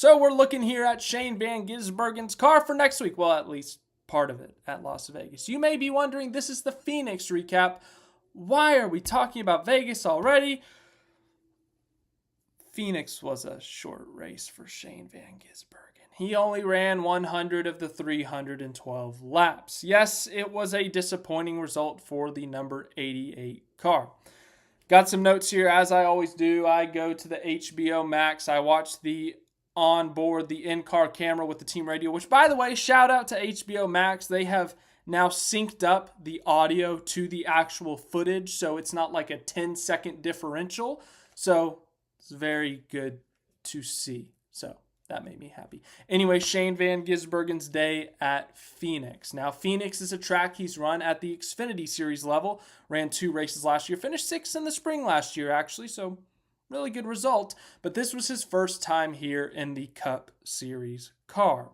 So we're looking here at Shane Van Gisbergen's car for next week. Well, at least part of it at Las Vegas. You may be wondering, this is the Phoenix recap. Why are we talking about Vegas already? Phoenix was a short race for Shane Van Gisbergen. He only ran 100 of the 312 laps. Yes, it was a disappointing result for the number 88 car. Got some notes here, as I always do. I go to the HBO Max. I watch the onboard, the in-car camera with the team radio, which, by the way, shout out to HBO Max. They have now synced up the audio to the actual footage, so it's not like a 10-second differential. So it's very good to see. So that made me happy. Anyway, Shane Van Gisbergen's day at Phoenix. Now, Phoenix is a track he's run at the Xfinity Series level. Ran 2 races last year. Finished 6th in the spring last year, actually. So really good result. But this was his first time here in the Cup Series car.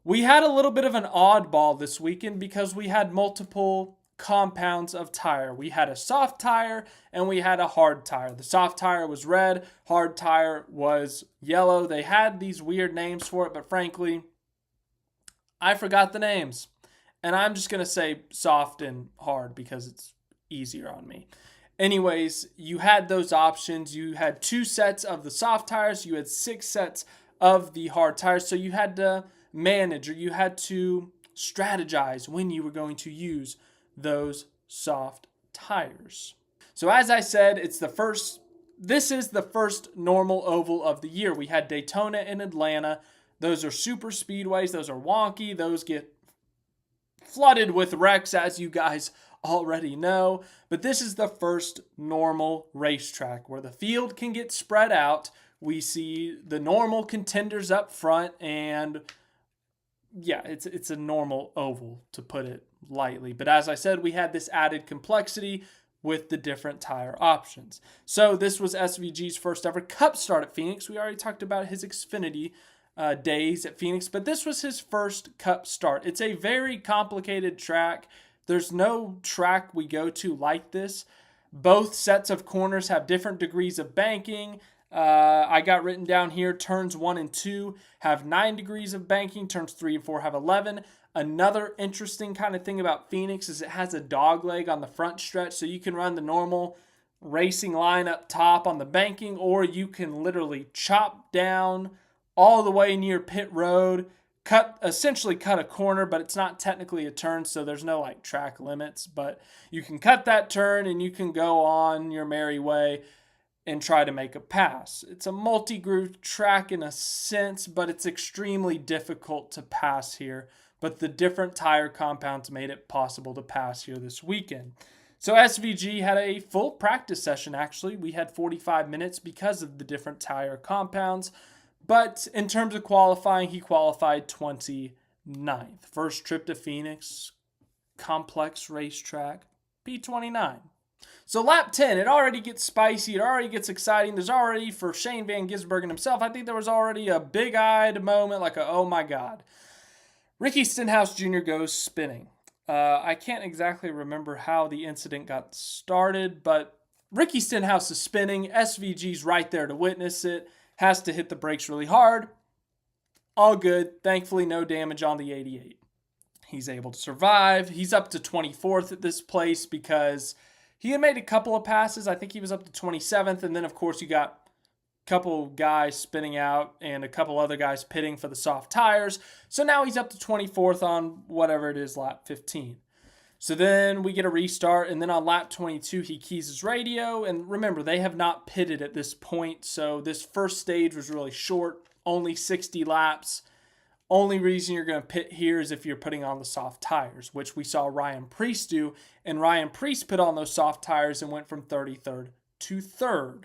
We had a little bit of an oddball this weekend because we had multiple compounds of tire. We had a soft tire and we had a hard tire. The soft tire was red, hard tire was yellow. They had these weird names for it, but frankly, I forgot the names. And I'm just going to say soft and hard because it's easier on me. Anyways, you had those options. You had 2 sets of the soft tires. You had 6 sets of the hard tires. So you had to manage, or you had to strategize when you were going to use those soft tires. So as I said, this is the first normal oval of the year. We had Daytona and Atlanta. Those are super speedways. Those are wonky. Those get flooded with wrecks, as you guys already know. But this is the first normal racetrack where the field can get spread out. We see the normal contenders up front, and yeah, it's a normal oval, to put it lightly. But as I said, we had this added complexity with the different tire options. So this was SVG's first ever Cup start at Phoenix. We already talked about his Xfinity days at Phoenix, but this was his first Cup start. It's a very complicated track. There's no track we go to like this. Both sets of corners have different degrees of banking. I got written down here, turns 1 and 2 have 9 degrees of banking. Turns 3 and 4 have 11. Another interesting kind of thing about Phoenix is it has a dog leg on the front stretch, so you can run the normal racing line up top on the banking, or you can literally chop down all the way near pit road, essentially cut a corner, but it's not technically a turn, so there's no like track limits, but you can cut that turn and you can go on your merry way and try to make a pass. It's a multi-groove track in a sense, but it's extremely difficult to pass here. But the different tire compounds made it possible to pass here this weekend. So SVG had a full practice session, actually. We had 45 minutes because of the different tire compounds. But in terms of qualifying, he qualified 29th. First trip to Phoenix, complex racetrack, P29. So lap 10, it already gets spicy. It already gets exciting. There's already, for Shane Van Gisbergen himself, I think there was already a big-eyed moment, like a, oh my God. Ricky Stenhouse Jr. goes spinning. I can't exactly remember how the incident got started, but Ricky Stenhouse is spinning. SVG's right there to witness it. Has to hit the brakes really hard. All good. Thankfully, no damage on the 88. He's able to survive. He's up to 24th at this place because he had made a couple of passes. I think he was up to 27th. And then, of course, you got a couple guys spinning out and a couple other guys pitting for the soft tires. So now he's up to 24th on whatever it is, lap 15. So then we get a restart, and then on lap 22, he keys his radio. And remember, they have not pitted at this point, so this first stage was really short, only 60 laps. Only reason you're going to pit here is if you're putting on the soft tires, which we saw Ryan Preece do. And Ryan Preece put on those soft tires and went from 33rd to 3rd.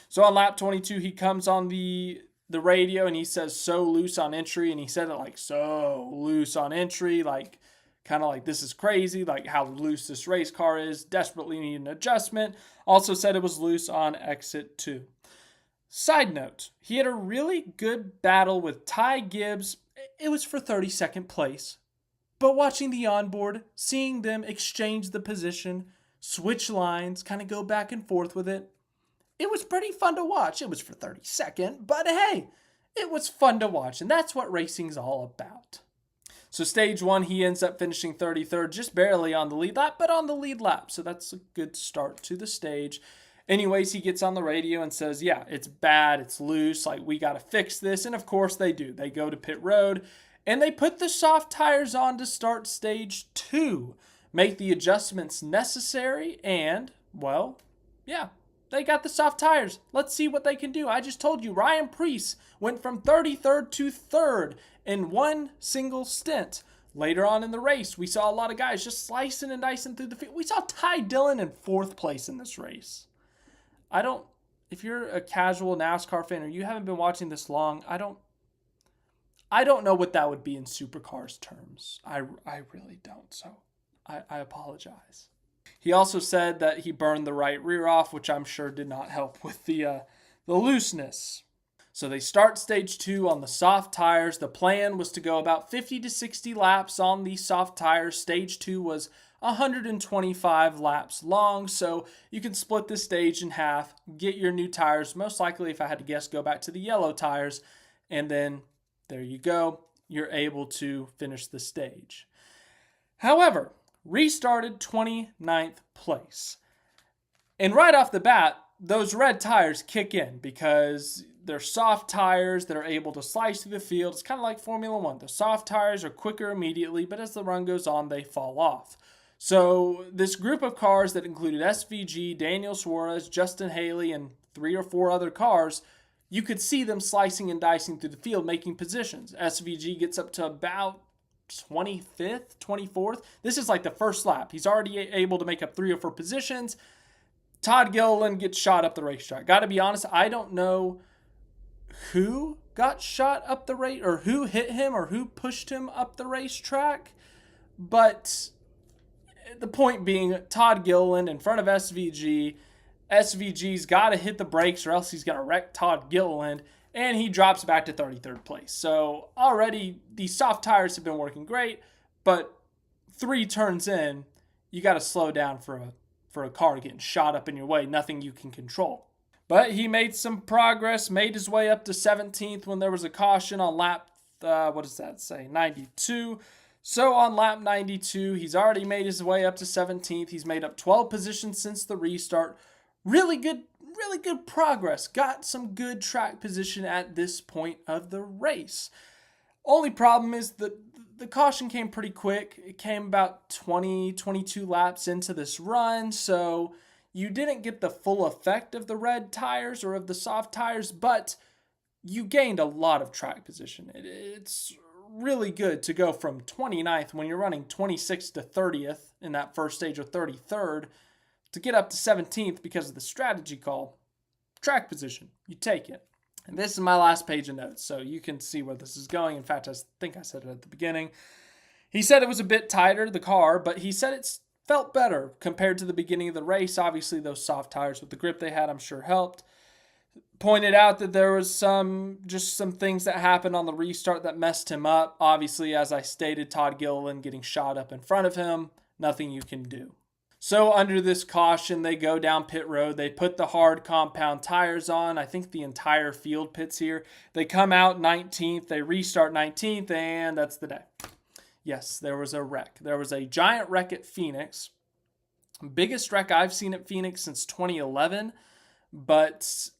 So on lap 22, he comes on the radio, and he says, so loose on entry. And he said it like, so loose on entry, like, kind of like, this is crazy, like how loose this race car is, desperately need an adjustment. Also said it was loose on exit 2. Side note, he had a really good battle with Ty Gibbs. It was for 32nd place. But watching the onboard, seeing them exchange the position, switch lines, kind of go back and forth with it, it was pretty fun to watch. It was for 32nd, but hey, it was fun to watch, and that's what racing's all about. So stage 1, he ends up finishing 33rd, just barely on the lead lap, but on the lead lap. So that's a good start to the stage. Anyways, he gets on the radio and says, yeah, it's bad, it's loose, like we got to fix this. And of course they do. They go to pit road and they put the soft tires on to start stage 2, make the adjustments necessary, and, well, yeah, they got the soft tires. Let's see what they can do. I just told you, Ryan Preece went from 33rd to 3rd in one single stint. Later on in the race, we saw a lot of guys just slicing and dicing through the field. We saw Ty Dillon in 4th place in this race. If you're a casual NASCAR fan or you haven't been watching this long, I don't know what that would be in supercars terms. I really don't, so I apologize. He also said that he burned the right rear off, which I'm sure did not help with the looseness. So they start stage 2 on the soft tires. The plan was to go about 50 to 60 laps on the soft tires. Stage 2 was 125 laps long, so you can split this stage in half, get your new tires. Most likely, if I had to guess, go back to the yellow tires, and then there you go. You're able to finish the stage. However, restarted 29th place. And right off the bat, those red tires kick in because they're soft tires that are able to slice through the field. It's kind of like Formula One. The soft tires are quicker immediately, but as the run goes on, they fall off. So this group of cars that included SVG, Daniel Suarez, Justin Haley, and 3 or 4 other cars, you could see them slicing and dicing through the field, making positions. SVG gets up to about 25th, 24th. This is like the first lap. He's already able to make up 3 or 4 positions. Todd Gilliland gets shot up the racetrack. Got to be honest, I don't know who got shot up the race or who hit him or who pushed him up the racetrack, but the point being, Todd Gilliland in front of SVG. SVG's got to hit the brakes or else he's going to wreck Todd Gilliland, and he drops back to 33rd place. So already these soft tires have been working great, but 3 turns in, you got to slow down for a car getting shot up in your way. Nothing you can control. But he made some progress, made his way up to 17th when there was a caution on lap, 92. So on lap 92, he's already made his way up to 17th. He's made up 12 positions since the restart. Really good progress. Got some good track position at this point of the race. Only problem is that the caution came pretty quick. It came about 22 laps into this run, so you didn't get the full effect of the red tires or of the soft tires, but you gained a lot of track position. It's really good to go from 29th when you're running 26th to 30th in that first stage or 33rd to get up to 17th because of the strategy call. Track position, you take it. And this is my last page of notes, so you can see where this is going. In fact, I think I said it at the beginning. He said it was a bit tighter, the car, but he said it felt better compared to the beginning of the race. Obviously, those soft tires with the grip they had, I'm sure, helped. Pointed out that there was some things that happened on the restart that messed him up. Obviously, as I stated, Todd Gilliland getting shot up in front of him. Nothing you can do. So under this caution, they go down pit road. They put the hard compound tires on. I think the entire field pits here. They come out 19th. They restart 19th, and that's the day. Yes, there was a wreck. There was a giant wreck at Phoenix. Biggest wreck I've seen at Phoenix since 2011. But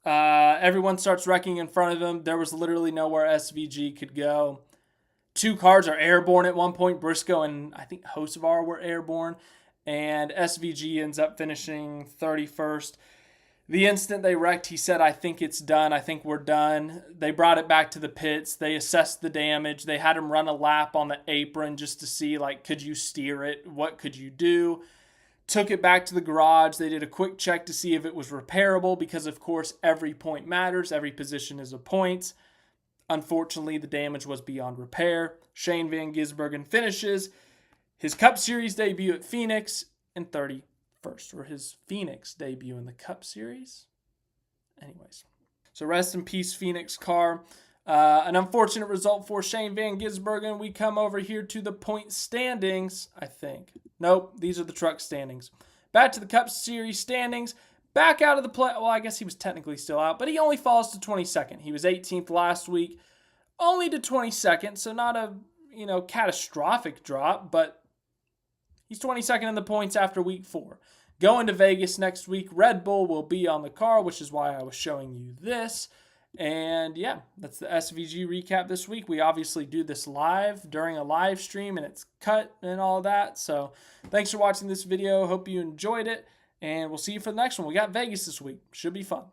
everyone starts wrecking in front of him. There was literally nowhere SVG could go. 2 cars are airborne at one point. Briscoe and I think Hocevar were airborne. And SVG ends up finishing 31st. The instant they wrecked, he said, I think it's done. I think we're done. They brought it back to the pits. They assessed the damage. They had him run a lap on the apron just to see, could you steer it? What could you do? Took it back to the garage. They did a quick check to see if it was repairable because, of course, every point matters. Every position is a point. Unfortunately, the damage was beyond repair. Shane Van Gisbergen finishes his Cup Series debut at Phoenix in 31st, or his Phoenix debut in the Cup Series. Anyways, so rest in peace, Phoenix car. An unfortunate result for Shane Van Gisbergen. We come over here to the point standings, I think. Nope, these are the truck standings. Back to the Cup Series standings. back out of the play. Well, I guess he was technically still out, but he only falls to 22nd. He was 18th last week, only to 22nd, so not a catastrophic drop, but he's 22nd in the points after week 4. Going to Vegas next week, Red Bull will be on the car, which is why I was showing you this. And yeah, that's the SVG recap this week. We obviously do this live during a live stream, and it's cut and all that. So thanks for watching this video. Hope you enjoyed it, and we'll see you for the next one. We got Vegas this week. Should be fun.